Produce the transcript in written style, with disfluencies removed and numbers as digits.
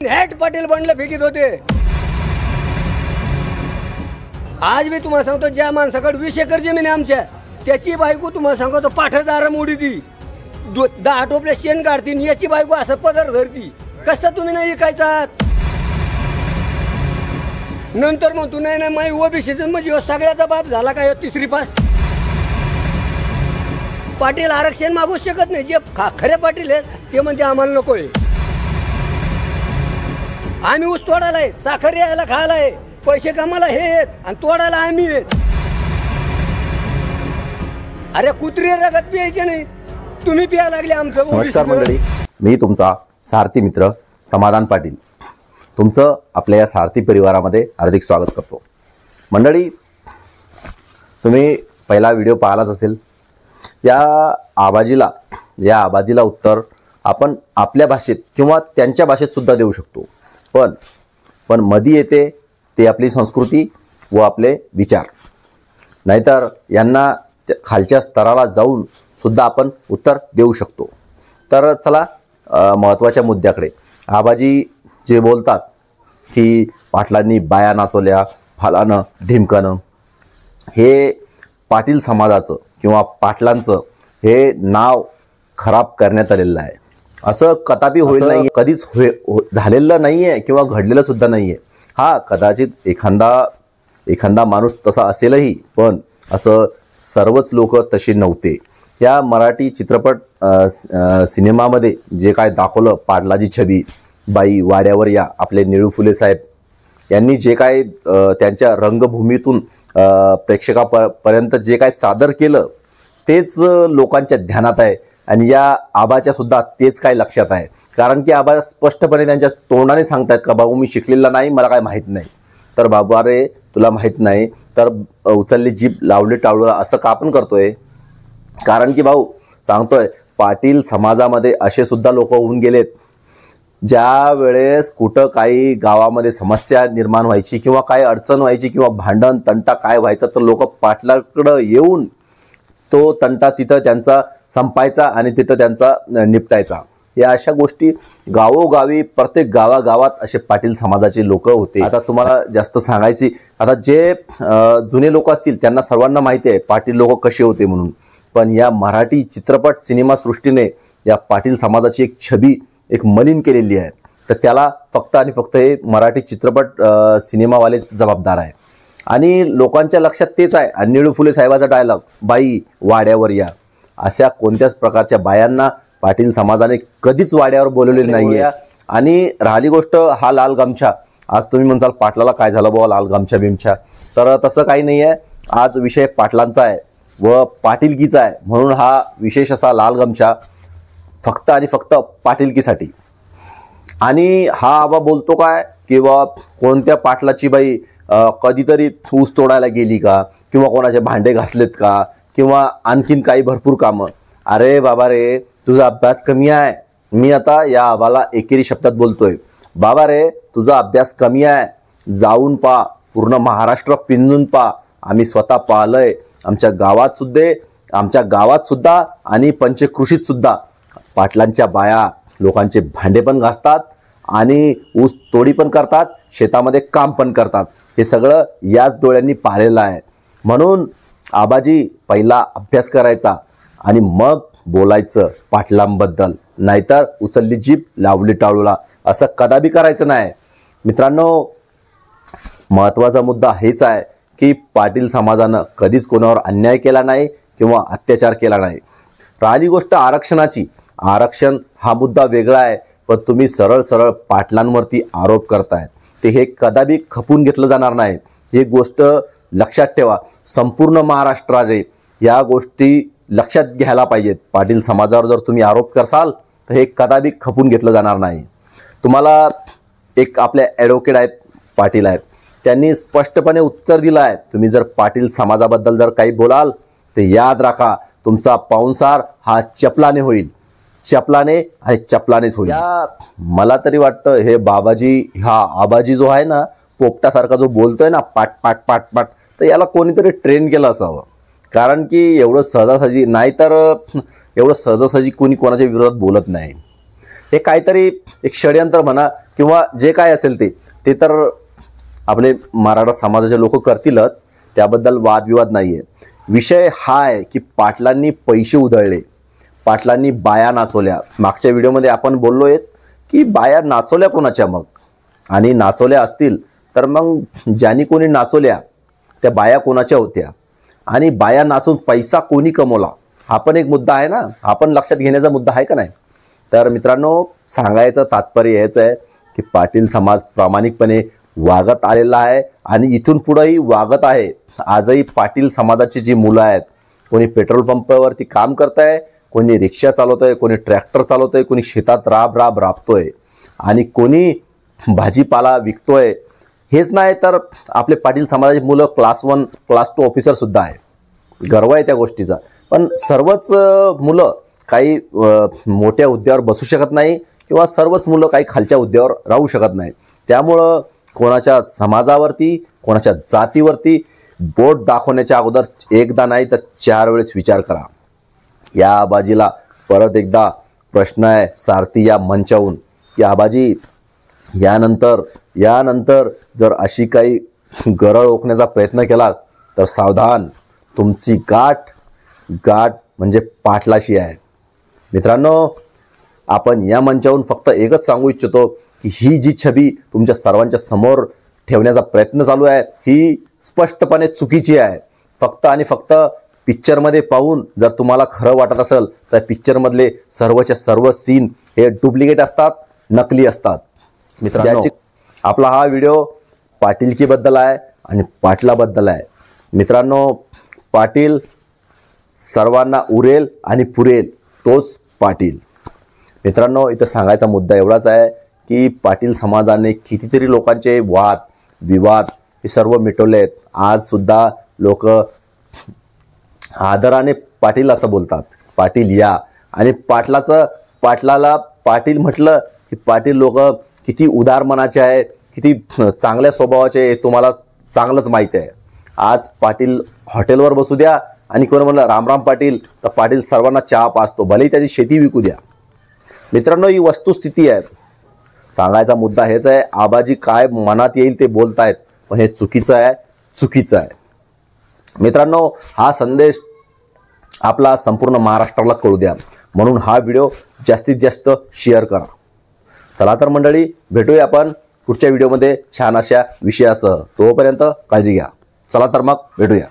Hat Patil बंडला फेकीत होते. आज मी तुम्हाला सांगतो, ज्या माणसाकडे 20 एकर जमीन आहे आमच्या, त्याची बायको तुम्हाला सांगतो पाठदार मोडी ती 10 टोपल्या शेण काढतील, याची बायको असं पदर धरती. कसं तुम्ही नाही ऐकायचा? नंतर मग तू नाही माई ओबीसीचं म्हणजे सगळ्याचा बाप झाला काय? तिसरी पास पाटील आरक्षण मागू शकत नाही. जे खरे पाटील आहेत ते म्हणते आम्हाला नकोय. आम्ही ऊस तोडायला आहे, साखर यायला खायला आहे, पैसे कामाला हे आहेत आणि तोडायला आम्ही आहेत. अरे कुत्री रगत प्यायचे नाही, तुम्ही प्यायला लागले आमचं. नमस्कार मंडळी, मी तुमचा सारथी मित्र समाधान पाटील तुमचं आपल्या या सारथी परिवारामध्ये हार्दिक स्वागत करतो. मंडळी, तुम्ही पहिला व्हिडिओ पाहिलाच असेल. या आबाजीला उत्तर आपण आपल्या भाषेत किंवा त्यांच्या भाषेत सुद्धा देऊ शकतो. पण मध्ये येते ते आपली संस्कृती व आपले विचार. नाहीतर यांना खालच्या स्तराला जाऊन सुद्धा आपण उत्तर देऊ शकतो. तर चला महत्त्वाच्या मुद्द्याकडे. आबाजी जे बोलतात की पाटलांनी बाया नाचवल्या फालानं ढिमकानं, हे पाटील समाजाचं किंवा पाटलांचं हे नाव खराब करण्यात आलेलं आहे. असं कदापि होईल नाही, कधीच झालेलं नाही आहे किंवा घडलेलं सुद्धा नाही आहे. हा कदाचित एखादा माणूस तसा असेलही, पण असं सर्वच लोक तसे नव्हते. या मराठी चित्रपट सिनेमामध्ये जे काय दाखवलं, पाटलाची छबी, बाई वाड्यावर या, आपले निळू फुले साहेब यांनी जे काय त्यांच्या रंगभूमीतून प्रेक्षकापर्यंत जे काय सादर केलं तेच लोकांच्या ध्यानात आहे. आणि या आबाच्या सुद्धा तेच काय लक्षात आहे. कारण की आबा स्पष्टपणे त्यांच्या तोंडाने सांगतायत का बाबू मी शिकलेला नाही, मला काय माहीत नाही. तर बाबा रे, तुला माहीत नाही तर उचलली जीभ लावली टाळू असं का आपण करतोय? कारण की भाऊ सांगतोय, पाटील समाजामध्ये असे सुद्धा लोक होऊन गेलेत, ज्या वेळेस कुठं काही गावामध्ये समस्या निर्माण व्हायची किंवा काय अडचण व्हायची किंवा भांडण तंटा काय व्हायचं, तर लोक पाटलाकडं येऊन तो तंटा तिथं त्यांचा संपायचा आणि तिथं त्यांचा निपटायचा. या अशा गोष्टी गावोगावी प्रत्येक गावागावात असे पाटील समाजाचे लोक होते. आता तुम्हाला जास्त सांगायची, आता जे जुने लोक असतील त्यांना सर्वांना माहिती आहे पाटील लोक कसे होते म्हणून. पण या मराठी चित्रपट सिनेमा सृष्टीने या पाटील समाजाची एक छबी एक मलिन केलेली आहे. तर त्याला फक्त आणि फक्त हे मराठी चित्रपट सिनेमावालेच जबाबदार आहे. आणि लोकांच्या लक्षात तेच आहे. आणि निळू फुले साहेबाचा डायलॉग, बाई वाड्यावर या, अशा कोणत्याच प्रकारच्या बायांना पाटील समाजाने कधीच वाड्यावर बोलवलेले नाही आहे. आणि राहिली गोष्ट हा लाल गमछा, आज तुम्ही म्हणसाल पाटलाला काय झालं बाबा लाल गमछा बिमछा, तर तसं काही नाही आहे. आज विषय पाटलांचा आहे व पाटीलकीचा आहे, म्हणून हा विशेष असा लाल गमछा फक्त आणि फक्त पाटीलकीसाठी. आणि हा आबा बोलतो काय किंवा कोणत्या पाटलाची बाई कधीतरी ऊस तोडायला गेली का किंवा कोणाचे भांडे घासलेत का किंवा आणखीन काही भरपूर कामं. अरे बाबा रे, तुझा अभ्यास कमी आहे. मी आता या आबाला एकेरी शब्दात बोलतोय, बाबा रे तुझा अभ्यास कमी आहे, जाऊन पा, पूर्ण महाराष्ट्र पिंजून पा. आम्ही स्वतः पाहिलंय आमच्या गावात सुद्धा आणि पंचकृषीत सुद्धा पाटलांच्या बाया लोकांचे भांडे पण घासतात आणि ऊस तोडी पण करतात, शेतामध्ये काम पण करतात. हे सगळं याच डोळ्यांनी पाहिलेलं आहे. म्हणून आबाजी पहिला अभ्यास करायचा आणि मग बोलायचं पाटलांबद्दल, नाहीतर उचलली जीभ लावली टाळूला असं कदापि करायचं नाही. मित्रांनो, महत्त्वाचा मुद्दा हेच आहे की पाटील समाजानं कधीच कोणावर अन्याय केला नाही किंवा अत्याचार केला नाही. राहिली गोष्ट आरक्षणाची, आरक्षण हा मुद्दा वेगळा आहे, पण तुम्ही सरळ सरळ पाटलांवरती आरोप करतायत ते हे कदापि खपून घेतलं जाणार नाही. ही गोष्ट लक्षात ठेवा. संपूर्ण महाराष्ट्राने या गोष्टी लक्षात घ्यायला पाहिजेत. पाटील समाजावर जर तुम्ही आरोप करसाल तर हे कदापि खपून घेतलं जाणार नाही. तुम्हाला एक आपले ॲडव्होकेट आहेत, पाटील आहेत, त्यांनी स्पष्टपणे उत्तर दिलं आहे, तुम्ही जर पाटील समाजाबद्दल जर काही बोलाल तर याद राखा, तुमचा पाहुणचार हा चपलाने होईल, चपलाने आणि चपलानेच होईल. मला तरी वाटतं हे आबाजी जो आहे ना, पोपटासारखा जो बोलतोय ना पाट पाट पाट पाट, तर याला कोणीतरी ट्रेन केलं असावं. कारण की एवढं सहजासहजी नाही, तर एवढं सहजासहजी कोणी कोणाच्या विरोधात बोलत नाही. हे काहीतरी एक षडयंत्र म्हणा किंवा जे काय असेल ते तर आपले मराठा समाजाचे लोक करतीलच, त्याबद्दल वादविवाद नाहीये. विषय हा आहे की पाटलांनी पैसे उधळले, पाटलांनी बाया नाचवल्या. मागच्या व्हिडिओमध्ये आपण बोललोयच की बाया नाचवल्या कोणाच्या मग, आणि नाचवल्या असतील तर मग ज्यांनी कोणी नाचवल्या त्या बाया कोणाच्या होत्या, आणि बाया नाचून पैसा कोणी कमवला, हा पण एक मुद्दा आहे ना, हा पण लक्षात घेण्याचा मुद्दा आहे का नाही. तर मित्रांनो, सांगायचं तात्पर्य हेच आहे की पाटील समाज प्रामाणिकपणे वागत आलेला आहे आणि इथून पुढेही वागत आहे. आजही पाटील समाजाची जी मुलं आहेत, कोणी पेट्रोल पंपावरती काम करत आहे, कोणी रिक्षा चालवत आहे, कोणी ट्रॅक्टर चालवत आहे, कोणी शेतात राबतोय आणि कोणी भाजीपाला विकतोय. हेच नाही तर आपले पाटील समाजाची मुलं क्लास 1 क्लास 2 ऑफिसर सुद्धा आहे. गर्व आहे त्या गोष्टीचा. पण सर्वच मुलं काही मोठ्या हुद्द्यावर बसू शकत नाही किंवा सर्वच मुलं काही खालच्या हुद्द्यावर राहू शकत नाही. त्यामुळं कोणाच्या समाजावरती, कोणाच्या जातीवरती बोट दाखवण्याच्या अगोदर एकदा नाही तर 4 वेळेस विचार करा. या आबाजीला परत एकदा प्रश्न आहे सारथी या मंचावून की आबाजी, यानंतर जर अशी काही गरळ ओकण्याचा प्रयत्न केला तर सावधान, तुमची गाठ म्हणजे पाटलाशी आहे. मित्रांनो, आपण या मंचावरून फक्त एकच सांगू इच्छितो की ही जी छबी तुमच्या सर्वांच्या समोर ठेवण्याचा प्रयत्न चालू आहे ही स्पष्टपणे चुकीची आहे. फक्त आणि फक्त पिक्चरमध्ये पाहून जर तुम्हाला खरं वाटत असेल तर पिक्चरमधले सर्वच्या सर्व सीन हे डुप्लिकेट असतात, नकली असतात. मित्रांनो, आपला हा व्हिडिओ पाटीलकीबद्दल आहे आणि पाटलाबद्दल आहे. मित्रांनो, पाटील सर्वांना उरेल आणि पुरेल तोच पाटील. मित्रांनो, इथं सांगायचा मुद्दा एवढाच आहे की पाटील समाजाने कितीतरी लोकांचे वाद विवाद हे सर्व मिटवले आहेत. आज सुद्धा लोक आदराने पाटील असं बोलतात, पाटील या. आणि पाटलाला पाटील म्हटलं की पाटील लोक किती उदार मनाचे आहेत, किती चांगल्या स्वभावाचे तुम्हाला चांगलंच माहिती आहे. आज पाटील हॉटेलवर बसू द्या आणि कोण म्हणलं रामराम पाटील तर पाटील सर्वांना चहा पाजतो, भलेही त्याची शेती विकू द्या. मित्रांनो, ही वस्तुस्थिती आहे. सांगायचा मुद्दा हेच आहे, आबाजी काय मनात येईल ते बोलतायत, पण हे चुकीचं आहे. मित्रांनो, हा संदेश आपला संपूर्ण महाराष्ट्राला कळू द्या, म्हणून हा व्हिडिओ जास्तीत जास्त शेअर करा. चला तर मंडळी, भेटूया आपण पुढच्या व्हिडिओमध्ये छान अशा विषयासह. तोपर्यंत काळजी घ्या. चला तर मग भेटूया.